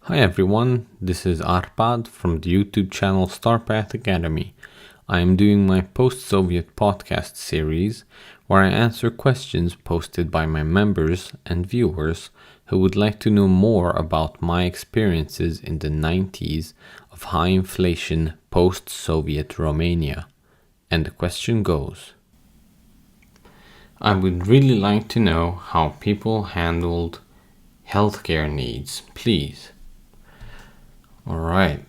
Hi everyone, this is Arpad from the YouTube channel Starpath Academy. I am doing my post-Soviet podcast series where I answer questions posted by my members and viewers who would like to know more about my experiences in the 90s of high inflation post-Soviet Romania. And the question goes: I would really like to know how people handled healthcare needs, please. All right.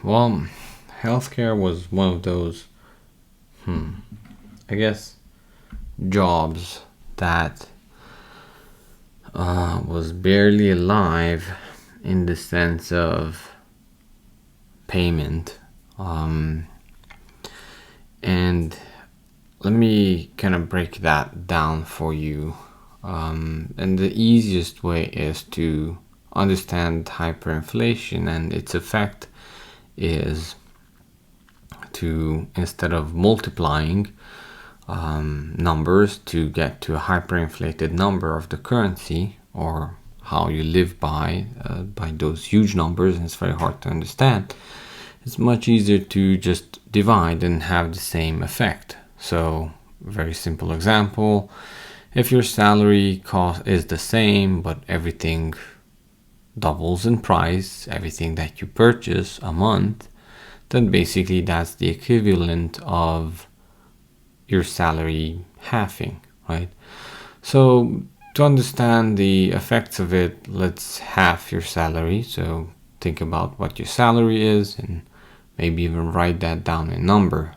Well, healthcare was one of those, I guess, jobs that was barely alive in the sense of payment. And let me kind of break that down for you. And the easiest way is to understand hyperinflation and its effect is to, instead of multiplying numbers to get to a hyperinflated number of the currency or how you live by those huge numbers, and it's very hard to understand, it's much easier to just divide and have the same effect. So, very simple example, if your salary cost is the same but everything doubles in price, everything that you purchase a month, then basically that's the equivalent of your salary halving, right? So to understand the effects of it, let's half your salary. So think about what your salary is and maybe even write that down in number.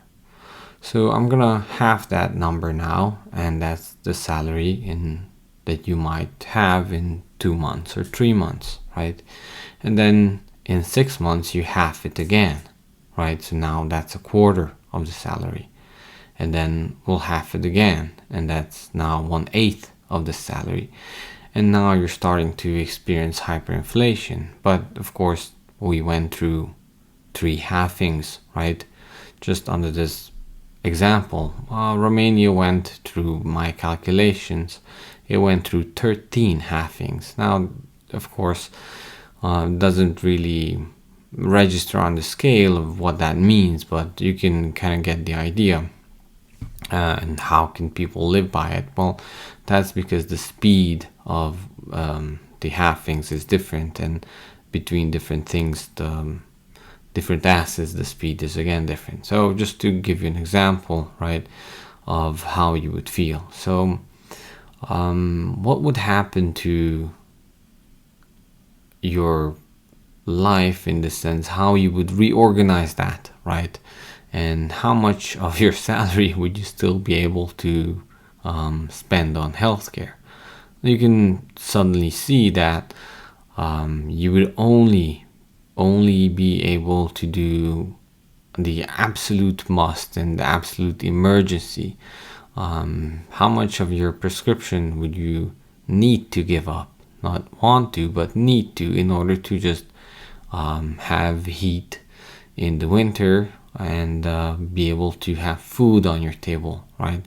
So I'm gonna half that number now, and that's the salary that you might have in 2 months or 3 months, right? And then in 6 months you half it again, right? So now that's a quarter of the salary. And then we'll half it again, and that's now 1/8 of the salary. And now you're starting to experience hyperinflation. But of course, we went through 3 halvings, right? Just under this example, Romania went through, my calculations, it went through 13 halvings. Now, of course, doesn't really register on the scale of what that means, but you can kind of get the idea. And how can people live by it? Well, that's because the speed of the halvings is different, and between different things, different assets, the speed is again different. So just to give you an example, right, of how you would feel. So what would happen to your life in the sense how you would reorganize that, right? And how much of your salary would you still be able to spend on healthcare? You can suddenly see that you would only be able to do the absolute must and the absolute emergency. How much of your prescription would you need to give up? Not want to, but need to, in order to just have heat in the winter and be able to have food on your table, right?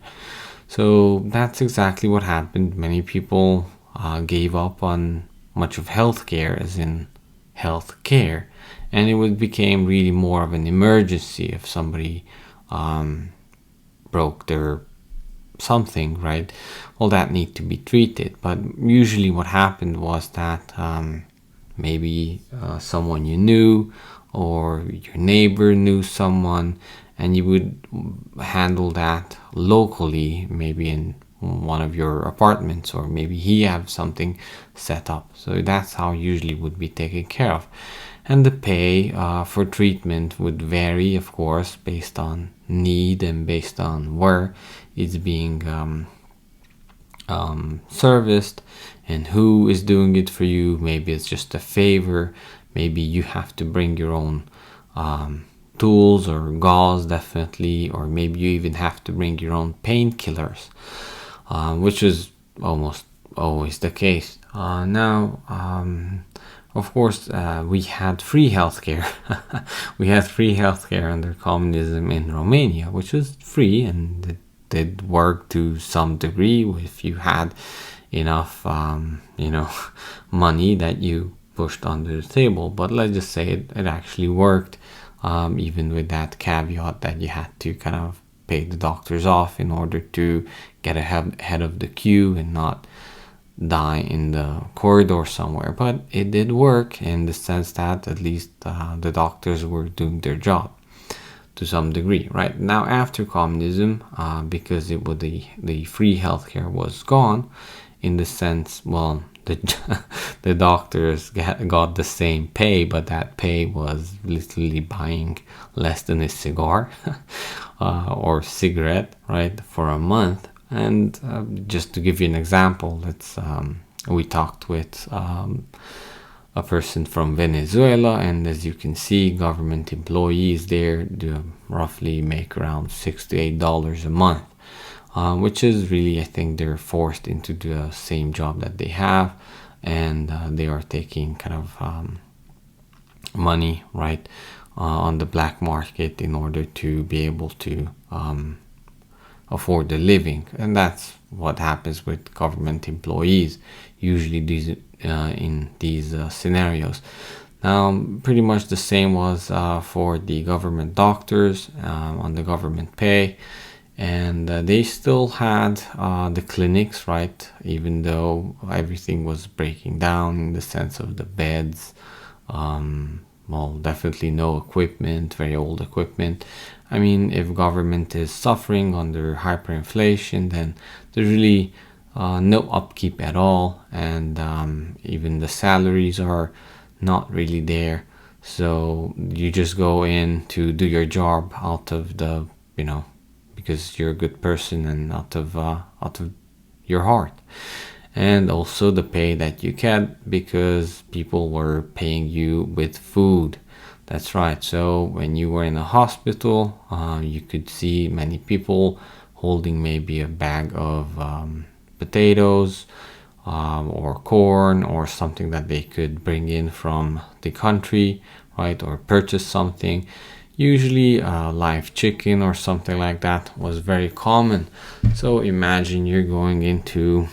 So that's exactly what happened. Many people gave up on much of healthcare, as in health care, and it became really more of an emergency if somebody broke their something, right? Well, that need to be treated. But usually what happened was that maybe someone you knew or your neighbor knew someone, and you would handle that locally, maybe in one of your apartments, or maybe he have something set up. So that's how usually would be taken care of. And the pay for treatment would vary, of course, based on need and based on where it's being serviced and who is doing it for you. Maybe it's just a favor. Maybe you have to bring your own tools or gauze, definitely, or maybe you even have to bring your own painkillers, which is almost always the case. Of course, we had free healthcare. We had free healthcare under communism in Romania, which was free, and it did work to some degree if you had enough, money that you pushed under the table. But let's just say it actually worked, even with that caveat that you had to kind of pay the doctors off in order to get ahead of the queue and not die in the corridor somewhere. But it did work in the sense that at least the doctors were doing their job to some degree. Right now, after communism, because the free healthcare was gone, in the sense, well, the doctors got the same pay, but that pay was literally buying less than a cigar or cigarette, right, for a month. And just to give you an example, we talked with a person from Venezuela, and as you can see, government employees there do roughly make around $6 to $8 a month, which is really, I think, they're forced into the same job that they have, and they are taking kind of money, right, on the black market in order to be able to afford the living. And that's what happens with government employees usually in these scenarios. Now, pretty much the same was for the government doctors on the government pay, and they still had the clinics, right, even though everything was breaking down in the sense of the beds, well, definitely no equipment, very old equipment. I mean, if government is suffering under hyperinflation, then there's really no upkeep at all, and even the salaries are not really there. So you just go in to do your job out of the, because you're a good person, and out of your heart. And also the pay that you get, because people were paying you with food. That's right. So when you were in a hospital, you could see many people holding maybe a bag of potatoes or corn or something that they could bring in from the country, right, or purchase something. Usually live chicken or something like that was very common. So imagine you're going into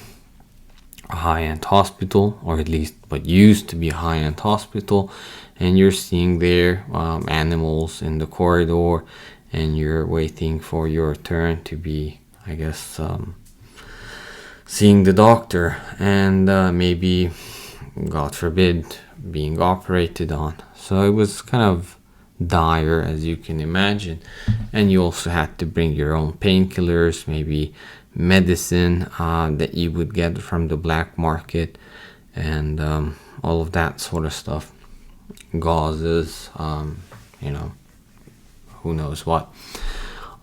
a high-end hospital, or at least what used to be a high-end hospital, and you're seeing there animals in the corridor, and you're waiting for your turn to be, I guess, seeing the doctor, and maybe, God forbid, being operated on. So it was kind of dire, as you can imagine. And you also had to bring your own painkillers, maybe medicine that you would get from the black market, and all of that sort of stuff, gauzes, who knows what.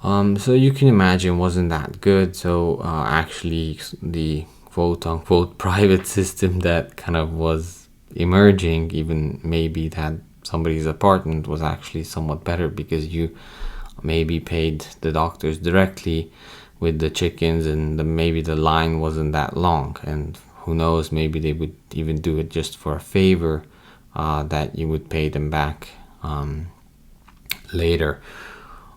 So you can imagine, wasn't that good. So actually the quote unquote private system that kind of was emerging, even maybe that somebody's apartment, was actually somewhat better, because you maybe paid the doctors directly with the chickens, and maybe the line wasn't that long, and who knows, maybe they would even do it just for a favor that you would pay them back later,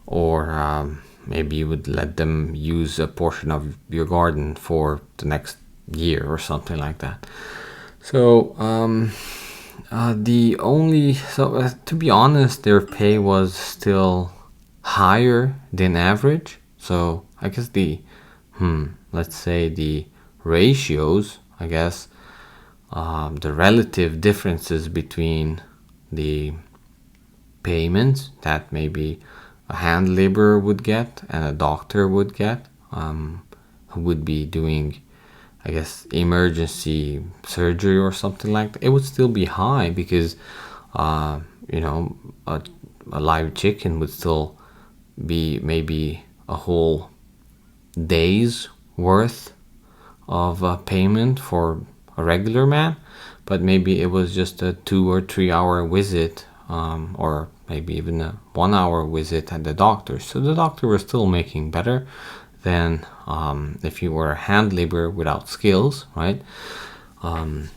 or maybe you would let them use a portion of your garden for the next year or something like that. So to be honest, their pay was still higher than average. So I guess let's say the ratios, I guess, the relative differences between the payments that maybe a hand laborer would get and a doctor would get, who would be doing, I guess, emergency surgery or something like that, it would still be high, because a live chicken would still be maybe a whole day's worth of payment for a regular man, but maybe it was just a 2 or 3 hour visit, or maybe even a 1 hour visit at the doctor. So the doctor was still making better than if you were a hand laborer without skills, right? And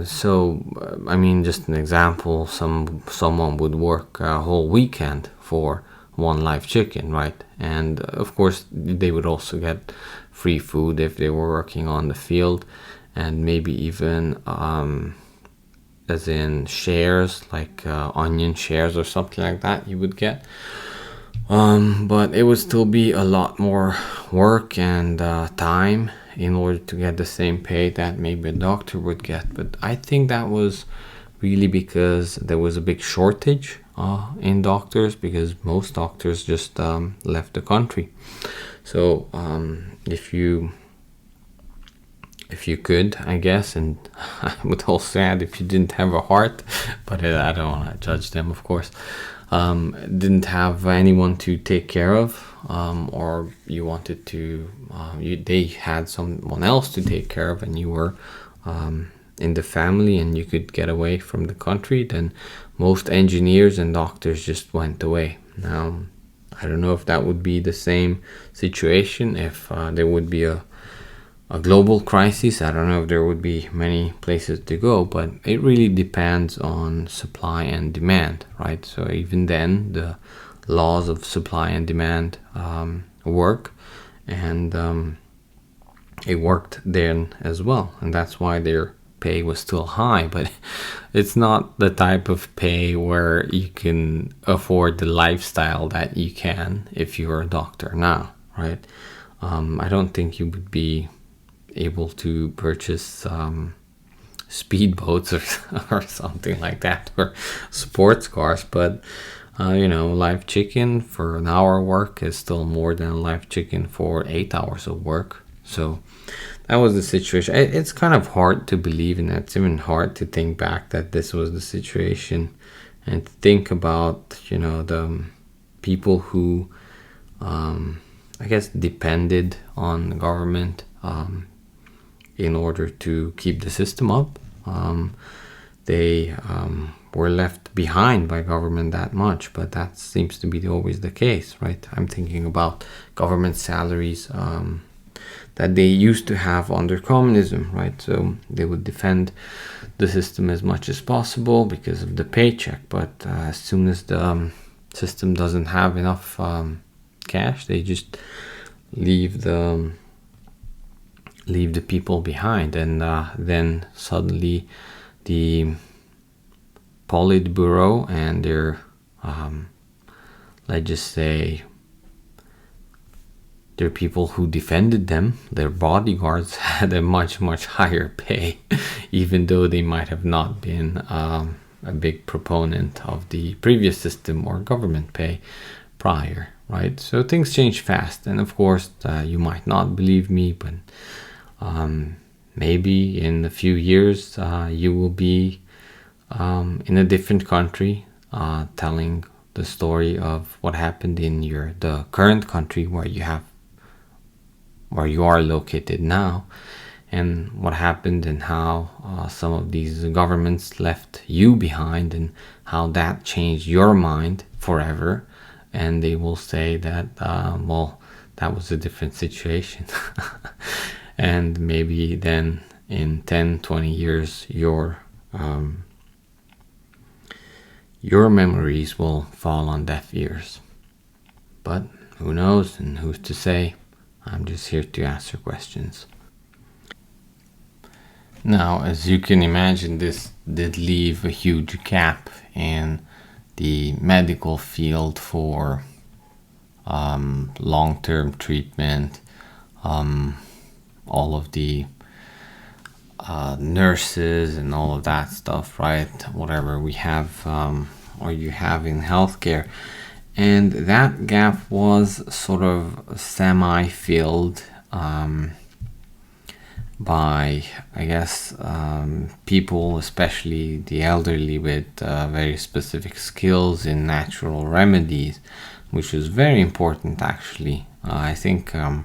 so, I mean, just an example, someone would work a whole weekend for one live chicken, right? And of course, they would also get free food if they were working on the field, and maybe even as in shares, like onion shares or something like that you would get. But it would still be a lot more work and time in order to get the same pay that maybe a doctor would get. But I think that was really because there was a big shortage in doctors, because most doctors just left the country. So if you could, I guess, and I would also add if you didn't have a heart, but I don't want to judge them, of course, didn't have anyone to take care of, or you wanted to, they had someone else to take care of, and you were in the family and you could get away from the country, then most engineers and doctors just went away. Now, I don't know if that would be the same situation if there would be a global crisis. I don't know if there would be many places to go, but it really depends on supply and demand, right? So even then, the laws of supply and demand work, and it worked then as well, and that's why their pay was still high. But it's not the type of pay where you can afford the lifestyle that you can if you're a doctor now, right? I don't think you would be able to purchase speedboats or something like that, or sports cars, but live chicken for an hour work is still more than live chicken for 8 hours of work. So that was the situation. It's kind of hard to believe, and it's even hard to think back that this was the situation, and think about the people who I guess depended on the government in order to keep the system up. They were left behind by government that much, but that seems to be always the case, right? I'm thinking about government salaries that they used to have under communism, right? So they would defend the system as much as possible because of the paycheck, but as soon as the system doesn't have enough cash, they just leave the people behind, and then suddenly the Politburo and their let's just say their people who defended them, their bodyguards, had a much higher pay, even though they might have not been a big proponent of the previous system or government pay prior, right? So things change fast, and of course you might not believe me, but maybe in a few years you will be in a different country telling the story of what happened in the current country where you are located now, and what happened, and how some of these governments left you behind, and how that changed your mind forever. And they will say that that was a different situation. And maybe then in 10-20 years your memories will fall on deaf ears. But who knows, and who's to say? I'm just here to answer questions. Now, as you can imagine, this did leave a huge gap in the medical field for long-term treatment, all of the nurses and all of that stuff, right? Whatever we have or you have in healthcare. And that gap was sort of semi-filled by, I guess, people, especially the elderly, with very specific skills in natural remedies, which is very important, actually. I think a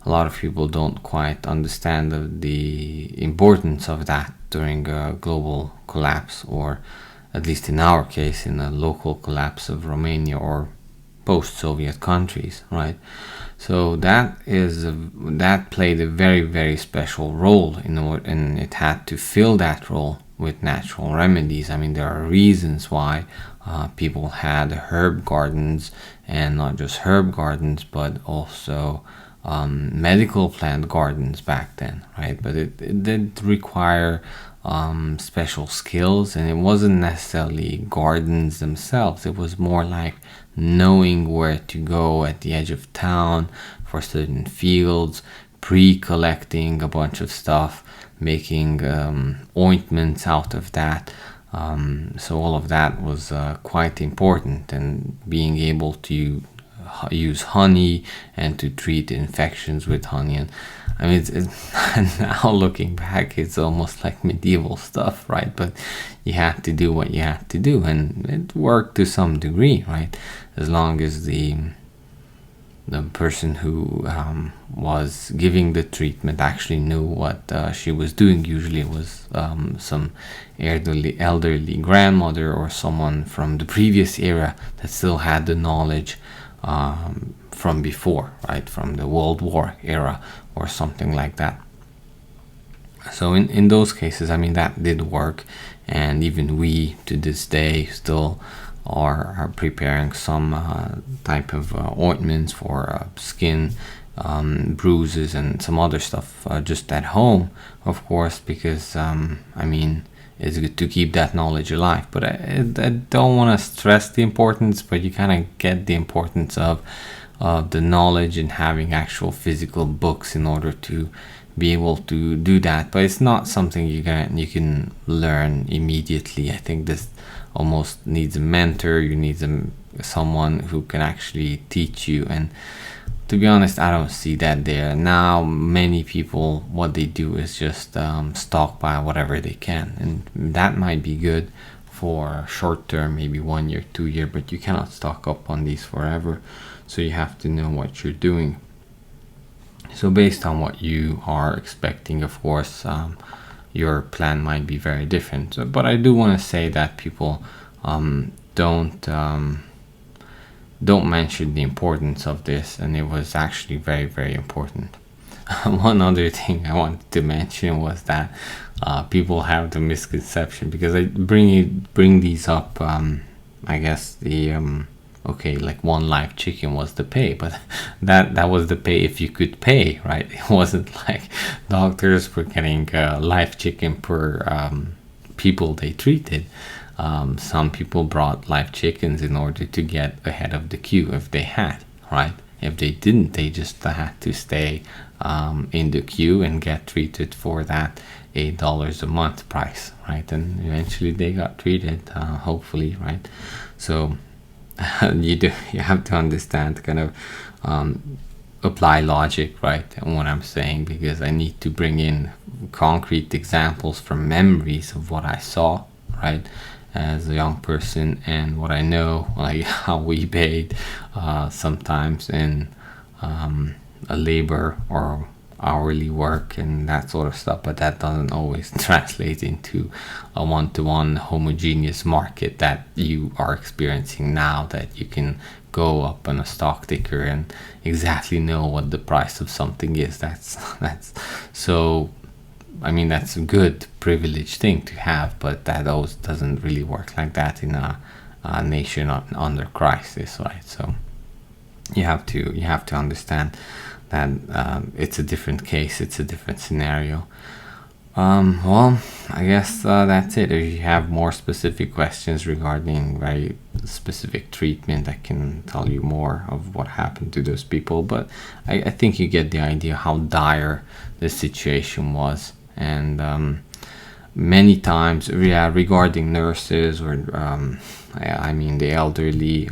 lot of people don't quite understand the importance of that during a global collapse, or at least in our case, in a local collapse of Romania or post-Soviet countries, right? So that played a very, very special role and it had to fill that role with natural remedies. I mean, there are reasons why people had herb gardens, and not just herb gardens, but also medical plant gardens back then, right? But it did require special skills, and it wasn't necessarily gardens themselves. It was more like knowing where to go at the edge of town for certain fields, pre-collecting a bunch of stuff, making ointments out of that. So all of that was quite important, and being able to use honey and to treat infections with honey. And I mean, now looking back, it's almost like medieval stuff, right? But you had to do what you had to do, and it worked to some degree, right? As long as the person who was giving the treatment actually knew what she was doing. Usually it was some elderly grandmother or someone from the previous era that still had the knowledge from before, right, from the World War era or something like that. So in those cases, I mean, that did work, and even we to this day still are preparing some type of ointments for skin bruises and some other stuff just at home, of course, because I mean, it's good to keep that knowledge alive. But I don't want to stress the importance, but you kind of get the importance of the knowledge and having actual physical books in order to be able to do that. But it's not something you can learn immediately. I think this almost needs a mentor. You need someone who can actually teach you, and to be honest, I don't see that there now. Many people, what they do is just stockpile whatever they can, and that might be good for short term, maybe 1 year, 2 year, but you cannot stock up on these forever. So you have to know what you're doing. So based on what you are expecting, of course, your plan might be very different. So, but I do want to say that people don't mention the importance of this, and it was actually very, very important. One other thing I wanted to mention was that people have the misconception, because I bring these up. I guess the okay, like one live chicken was the pay, but that was the pay if you could pay, right? It wasn't like doctors were getting live chicken per people they treated. Some people brought live chickens in order to get ahead of the queue if they had, right? If they didn't, they just had to stay in the queue and get treated for that $8 a month price, right? And eventually they got treated, hopefully, right? So you have to understand, kind of apply logic, right, on what I'm saying, because I need to bring in concrete examples from memories of what I saw, right, as a young person, and what I know, like how we paid sometimes in a labor or hourly work and that sort of stuff, but that doesn't always translate into a one-to-one homogeneous market that you are experiencing now, that you can go up on a stock ticker and exactly know what the price of something is. That's so, I mean, that's a good privileged thing to have, but that always doesn't really work like that in a nation under crisis, right? So you have to understand that it's a different case, it's a different scenario. Well, I guess that's it. If you have more specific questions regarding very specific treatment, I can tell you more of what happened to those people. But I think you get the idea how dire the situation was. And many times, regarding nurses or, I mean, the elderly,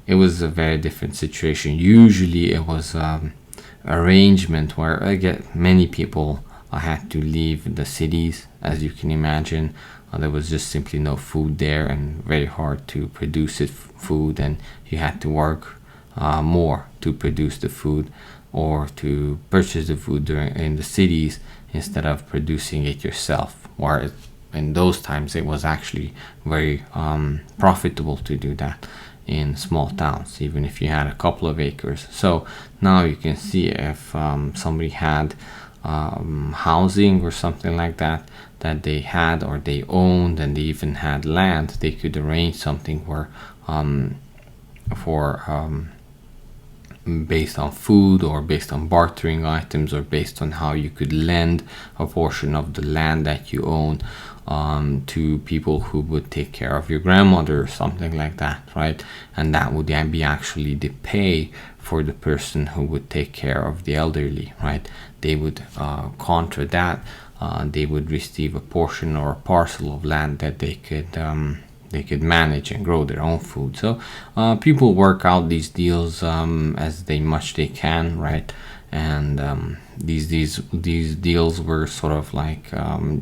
it was a very different situation. Usually it was arrangement where I get many people had to leave the cities, as you can imagine. There was just simply no food there, and very hard to produce food, and you had to work more to produce the food or to purchase the food in the cities instead of producing it yourself. Or in those times it was actually very profitable to do that in small towns, even if you had a couple of acres. So now you can see if somebody had housing or something like that they had or they owned, and they even had land, they could arrange something where for based on food or based on bartering items or based on how you could lend a portion of the land that you own to people who would take care of your grandmother or something like that, right? And that would then be actually the pay for the person who would take care of the elderly, right? They would contra that, they would receive a portion or a parcel of land that they could manage and grow their own food. So people work out these deals as much they can, right? And these deals were sort of like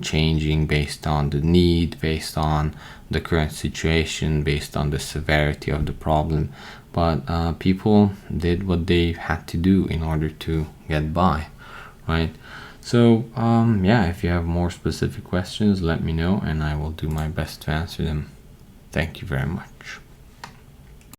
changing based on the need, based on the current situation, based on the severity of the problem. But people did what they had to do in order to get by, right? So yeah, if you have more specific questions, let me know and I will do my best to answer them. Thank you very much.